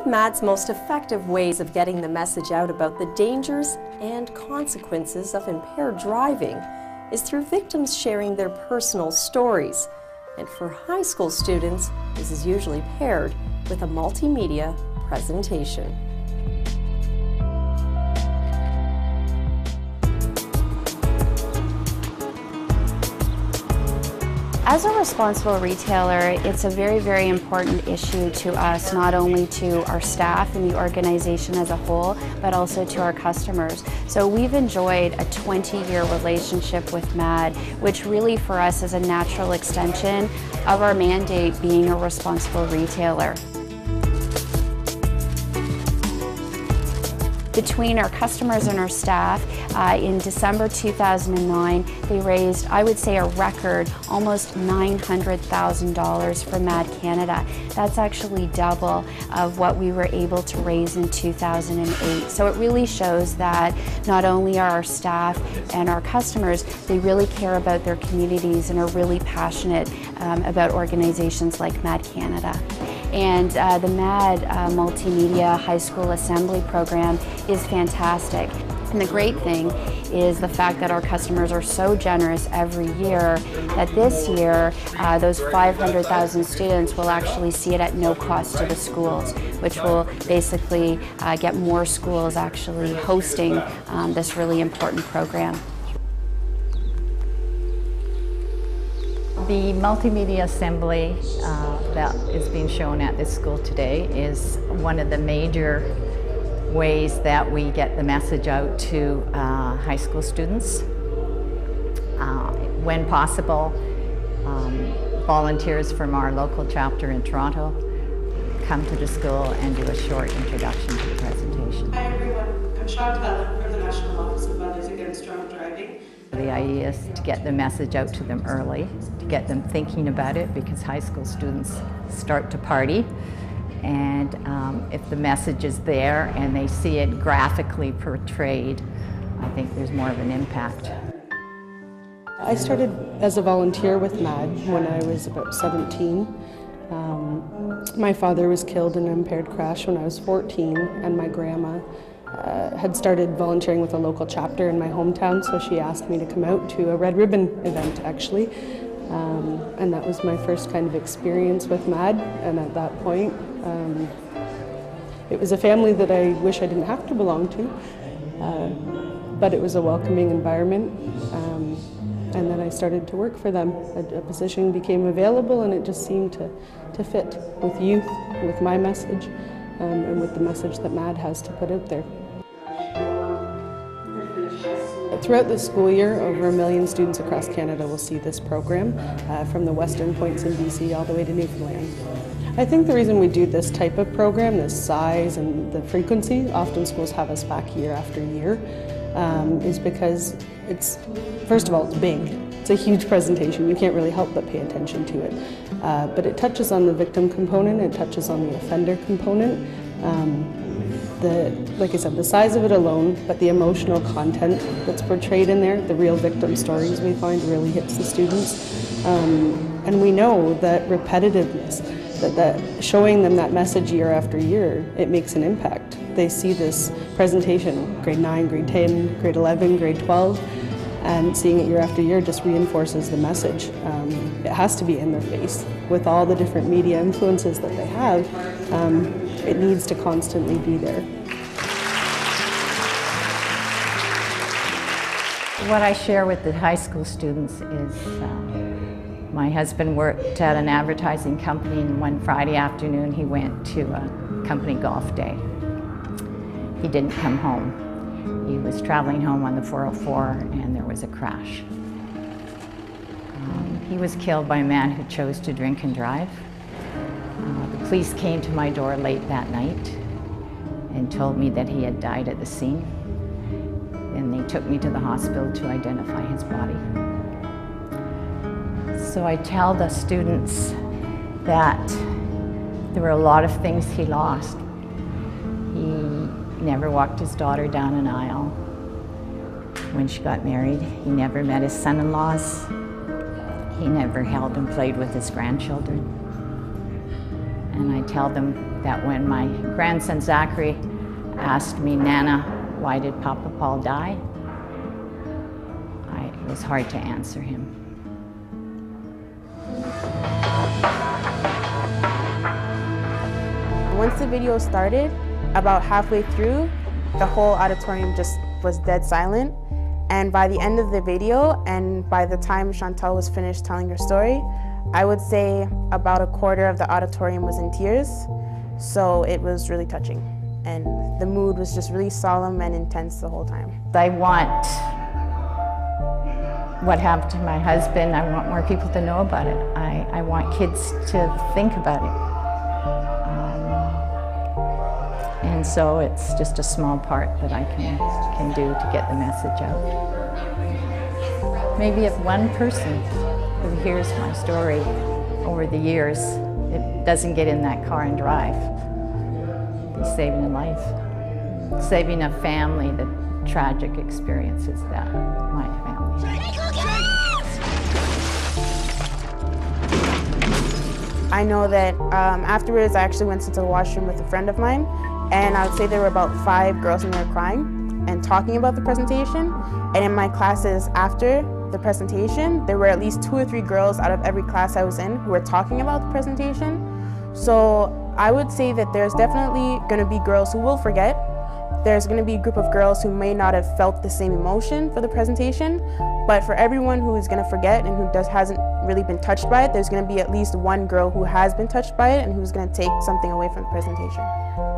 of MADD's most effective ways of getting the message out about the dangers and consequences of impaired driving is through victims sharing their personal stories. And for high school students, this is usually paired with a multimedia presentation. As a responsible retailer, it's a very, very important issue to us, not only to our staff and the organization as a whole, but also to our customers. So we've enjoyed a 20-year relationship with MADD, which really for us is a natural extension of our mandate being a responsible retailer. Between our customers and our staff, in December 2009, they raised, I would say, a record almost $900,000 for MADD Canada. That's actually double of what we were able to raise in 2008. So it really shows that not only are our staff and our customers, they really care about their communities and are really passionate about organizations like MADD Canada. And the MADD Multimedia High School Assembly Program is fantastic. And the great thing is the fact that our customers are so generous every year that this year those 500,000 students will actually see it at no cost to the schools, which will basically get more schools actually hosting this really important program. The multimedia assembly that is being shown at this school today is one of the major ways that we get the message out to high school students. When possible, volunteers from our local chapter in Toronto come to the school and do a short introduction to the presentation. Hi everyone, I'm Chantal from the National Office of Mothers Against Drunk Driving. The idea is to get the message out to them early, to get them thinking about it, because high school students start to party. And if the message is there and they see it graphically portrayed, I think there's more of an impact. I started as a volunteer with MADD when I was about 17. My father was killed in an impaired crash when I was 14, and my grandma had started volunteering with a local chapter in my hometown, so she asked me to come out to a Red Ribbon event actually. And that was my first kind of experience with MADD, and at that point it was a family that I wish I didn't have to belong to, but it was a welcoming environment, and then I started to work for them. A position became available, and it just seemed to fit with youth, with my message, and with the message that MADD has to put out there. Throughout the school year, over 1 million students across Canada will see this program, from the western points in BC all the way to Newfoundland. I think the reason we do this type of program, this size and the frequency, often schools have us back year after year, is because it's, first of all, it's big. It's a huge presentation. You can't really help but pay attention to it. But it touches on the victim component, it touches on the offender component. Like I said, the size of it alone, but the emotional content that's portrayed in there, the real victim stories we find really hits the students. And we know that repetitiveness, that showing them that message year after year, it makes an impact. They see this presentation, grade 9, grade 10, grade 11, grade 12, and seeing it year after year just reinforces the message. It has to be in their face. With all the different media influences that they have, it needs to constantly be there. What I share with the high school students is my husband worked at an advertising company, and one Friday afternoon he went to a company golf day. He didn't come home. He was traveling home on the 404 and there was a crash. He was killed by a man who chose to drink and drive. The police came to my door late that night and told me that he had died at the scene. And they took me to the hospital to identify his body. So I tell the students that there were a lot of things he lost. He never walked his daughter down an aisle when she got married. He never met his son-in-laws. He never held and played with his grandchildren. And I tell them that when my grandson Zachary asked me, Nana, why did Papa Paul die? It was hard to answer him. Once the video started, about halfway through, the whole auditorium just was dead silent. And by the end of the video, and by the time Chantal was finished telling her story, I would say about a quarter of the auditorium was in tears. So it was really touching. And the mood was just really solemn and intense the whole time. I want what happened to my husband. I want more people to know about it. I want kids to think about it. And so it's just a small part that I can do to get the message out. Maybe if one person who hears my story over the years, it doesn't get in that car and drive, be saving a life, saving a family, the tragic experiences that my family had. I know that afterwards I actually went into the washroom with a friend of mine, and I would say there were about 5 girls in there crying and talking about the presentation. And in my classes after the presentation, there were at least 2 or 3 girls out of every class I was in who were talking about the presentation. So I would say that there's definitely going to be girls who will forget. There's going to be a group of girls who may not have felt the same emotion for the presentation, but for everyone who is going to forget and who hasn't really been touched by it, there's going to be at least one girl who has been touched by it and who's going to take something away from the presentation.